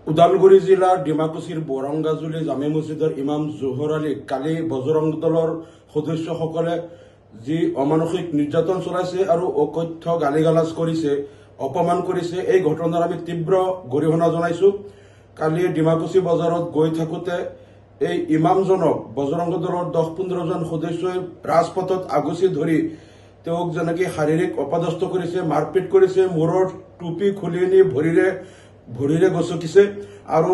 ওদালগুৰি জিলাৰ ডিমাকুছিৰ বৰংগাজুলি জামে মছজিদৰ ইমাম জোহৰ আলীক কালি বজৰং দলৰ সদস্যসকলে যি অমানসিক নিৰ্যাতন চলাইছে আৰু অকথ্য গালিগালাজ কৰিছে, অপমান কৰিছে, এই ঘটনাৰ আমি তীব্ৰ গৰিহণা জনাইছো। কালি ডিমাকুছি বজাৰত গৈ থাকোঁতে এই ইমামজনক বজৰং দলৰ 10-15 জন সদস্যই ৰাজপথত আগুচি ধৰি তেওঁক যেনেকৈ শাৰীৰিক অপদস্থ কৰিছে, মাৰপিট কৰিছে, মূৰৰ টুপি খুলি নি ভৰিৰে গচকিছে আৰু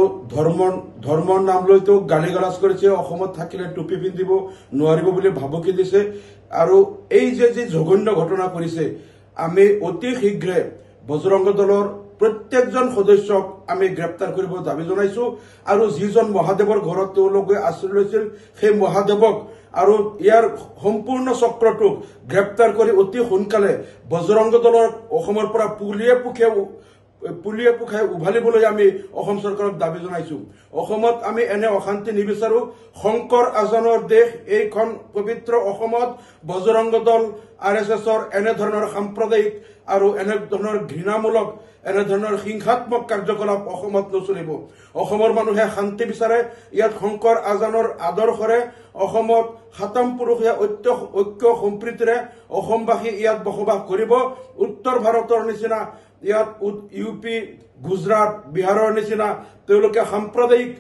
ধৰ্মৰ নাম লৈ তেওঁক গালিগালাজ কৰিছে, অসমত থাকিলে টুপি পিন্ধিব নোৱাৰিব বুলি ভাবুকি দিছে। আৰু এই যে জঘন্য ঘটনা কৰিছে, আমি অতি শীঘ্ৰে বজৰং দলৰ প্ৰত্যেকজন সদস্যক আমি গ্ৰেপ্তাৰ কৰিব দাবী জনাইছো। আৰু যিজন মহাদেৱৰ ঘৰত তেওঁলোকে আশ্ৰয় লৈছিল, সেই মহাদেৱক আৰু ইয়াৰ সম্পূৰ্ণ চক্ৰটোক গ্ৰেপ্তাৰ কৰি অতি সোনকালে বজৰং দলৰ অসমৰ পৰা পুলিয়ে পোখাই উভালিবলৈ আমি অসম চৰকাৰক দাবী জনাইছো। অসমত আমি এনে অশান্তি নিবিচাৰো। শংকৰ আজানৰ দেশ এইখন পবিত্ৰ অসমত বজৰং দল RSSৰ এনেধৰণৰ সাম্প্ৰদায়িক আৰু এনেধৰণৰ ঘৃণামূলক এনেধৰণৰ হিংসাত্মক কাৰ্যকলাপ অসমত নচলিব। অসমৰ মানুহে শান্তি বিচাৰে। ইয়াত শংকৰ আজানৰ আদৰ্শৰে অসমত সাতম পুৰুষীয়া ঐক্য সম্প্ৰীতিৰে অসমবাসী ইয়াত বসবাস কৰিব। উত্তৰ ভাৰতৰ নিচিনা ইয়াত UP, গুজৰাট, বিহাৰৰ নিচিনা তেওঁলোকে সাম্প্ৰদায়িক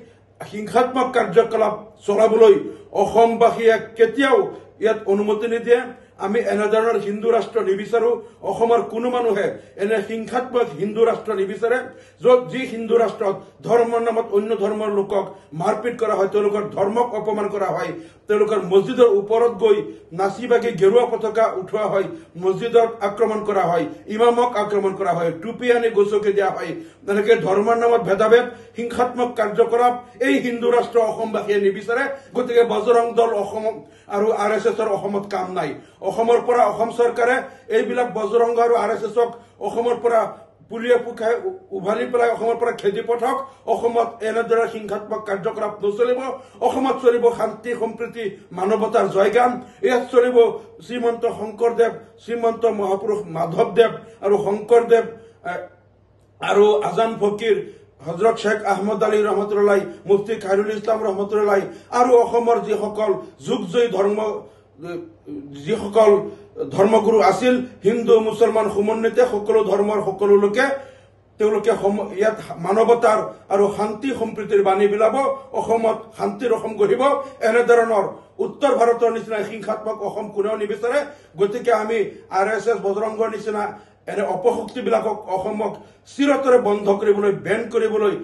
হিংসাত্মক কাৰ্যকলাপ চলাবলৈ অসমবাসীয়ে কেতিয়াও ইয়াত অনুমতি নিদিয়ে। আমি এনেধৰণৰ হিন্দু ৰাষ্ট্ৰ নিবিচাৰো। অসমৰ কোনো মানুহে এনে হিংসাত্মক হিন্দু ৰাষ্ট্ৰ নিবিচাৰে, য'ত যি হিন্দু ৰাষ্ট্ৰত ধৰ্মৰ নামত অন্য ধৰ্মৰ লোকক মাৰপিট কৰা হয়, তেওঁলোকৰ ধৰ্মক অপমান কৰা হয়, তেওঁলোকৰ মছজিদৰ ওপৰত গৈ নাচি বাগি গেৰুৱা পতাকা উঠোৱা হয়, মছজিদত আক্ৰমণ কৰা হয়, ইমামক আক্ৰমণ কৰা হয়, টুপি আনি গচকি দিয়া হয়। তেনেকৈ ধৰ্মৰ নামত ভেদাভেদ হিংসাত্মক কাৰ্যকলাপ এই হিন্দু ৰাষ্ট্ৰ অসমবাসীয়ে নিবিচাৰে। গতিকে বজৰং দল অসম আৰু RSSৰ অসমত কাম নাই। অসমৰ পৰা অসম চৰকাৰে এইবিলাক বজৰং আৰু RSSক অসমৰ পৰা পুলিয়ে পোখাই উভালি পেলাই অসমৰ পৰা খেদি পঠাওক। অসমত এনেদৰে হিংসাত্মক কাৰ্যকলাপ নচলিব। অসমত চলিব শান্তি সম্প্ৰীতি মানৱতাৰ জয়গান। ইয়াত চলিব শ্ৰীমন্ত শংকৰদেৱ, শ্ৰীমন্ত মহাপুৰুষ মাধৱদেৱ আৰু শংকৰদেৱ আৰু আজান ফকীৰ হজৰত শ্বেখ আহমদ আলী ৰহমতুল্লাহ, মুফতি খাইৰুল ইছলাম ৰহমতুল্লাহ আৰু অসমৰ যিসকল ধৰ্মগুৰু আছিল, হিন্দু মুছলমান সমন্বিত সকলো ধৰ্মৰ সকলো লোকে তেওঁলোকে ইয়াত মানৱতাৰ আৰু শান্তি সম্প্ৰীতিৰ বাণী বিলাব। অসমত শান্তিৰ অসম গঢ়িব। এনেধৰণৰ উত্তৰ ভাৰতৰ নিচিনা হিংসাত্মক অসম কোনেও নিবিচাৰে। গতিকে আমি RSS বজৰংগৰ নিচিনা এনে অপশক্তিবিলাকক অসমক চিৰতৰে বন্ধ কৰিবলৈ, বেন কৰিবলৈ,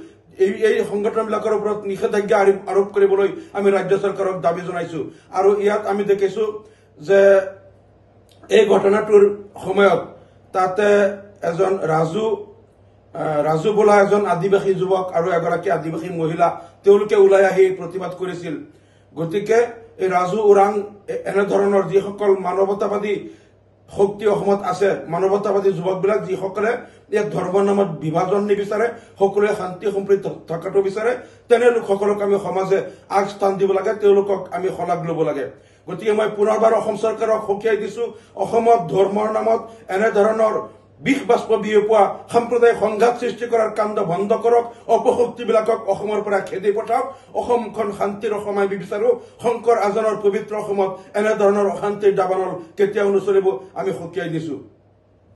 এই সংগঠনবিলাকৰ ওপৰত নিষেধাজ্ঞা আৰোপ কৰিবলৈ আমি ৰাজ্য চৰকাৰক দাবী জনাইছো। আৰু ইয়াত আমি দেখিছো যে এই ঘটনাটোৰ সময়ত তাতে এজন ৰাজু বোলা এজন আদিবাসী যুৱক আৰু এগৰাকী আদিবাসী মহিলা তেওঁলোকে ওলাই আহি প্ৰতিবাদ কৰিছিল। গতিকে এই ৰাজু ওৰাং এনেধৰণৰ যিসকল মানৱতাবাদী শক্তি অসমত আছে, মানৱতাবাদী যুৱকবিলাক যিসকলে ইয়াত ধৰ্মৰ নামত বিভাজন নিবিচাৰে, সকলোৱে শান্তি সম্প্ৰীতি থকাটো বিচাৰে, তেনে লোকসকলক আমি সমাজে আগস্থান দিব লাগে, তেওঁলোকক আমি শলাগ ল'ব লাগে। গতিকে মই পুনৰবাৰ অসম চৰকাৰক সকীয়াই দিছো, অসমত ধৰ্মৰ নামত এনেধৰণৰ বিষ বাষ্প বিয়পোৱা সাম্প্ৰদায়িক সংঘাত সৃষ্টি কৰাৰ কাণ্ড বন্ধ কৰক। অপশক্তিবিলাকক অসমৰ পৰা খেদি পঠাওক। অসমখন শান্তিৰ অসম আমি বিচাৰো। শংকৰ আজানৰ পবিত্ৰ অসমত এনেধৰণৰ অশান্তিৰ দাবানল কেতিয়াও নচলিব, আমি সকীয়াই দিছো।